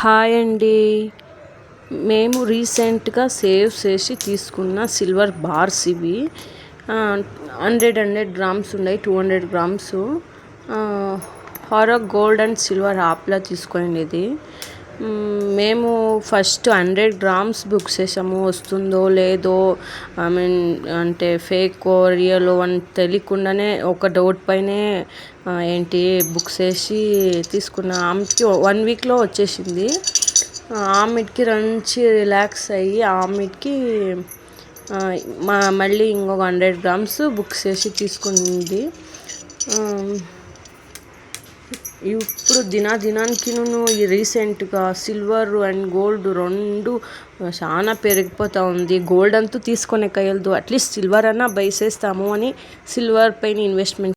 Hi అండి. మేము రీసెంట్గా సేవ్ చేసి తీసుకున్న సిల్వర్ బార్స్ ఇవి 100 గ్రామ్స్ ఉన్నాయి, 200 grams. Harrow gold and silver యాప్లో తీసుకుని ఇది మేము ఫస్ట్ 100 గ్రామ్స్ బుక్ చేసాము. వస్తుందో లేదో, ఐ మీన్ అంటే ఫేక్ రియల్ అని తెలియకుండానే ఒక డౌట్ పైనే బుక్ చేసి తీసుకున్న. ఆమెకి 1 వీక్లో వచ్చేసింది. ఆమెకి మంచి రిలాక్స్ అయ్యి ఆమెకి మళ్ళీ ఇంకొక 100 గ్రామ్స్ బుక్ చేసి తీసుకుంది. ఇప్పుడు దినానికి ఈ రీసెంట్గా సిల్వర్ అండ్ గోల్డ్ రెండు చాలా పెరిగిపోతూ ఉంది. గోల్డ్ అంతా తీసుకునే కయ్యలదు, అట్లీస్ట్ సిల్వర్ అన్నా బై చేస్తాము అని సిల్వర్ పైన ఇన్వెస్ట్మెంట్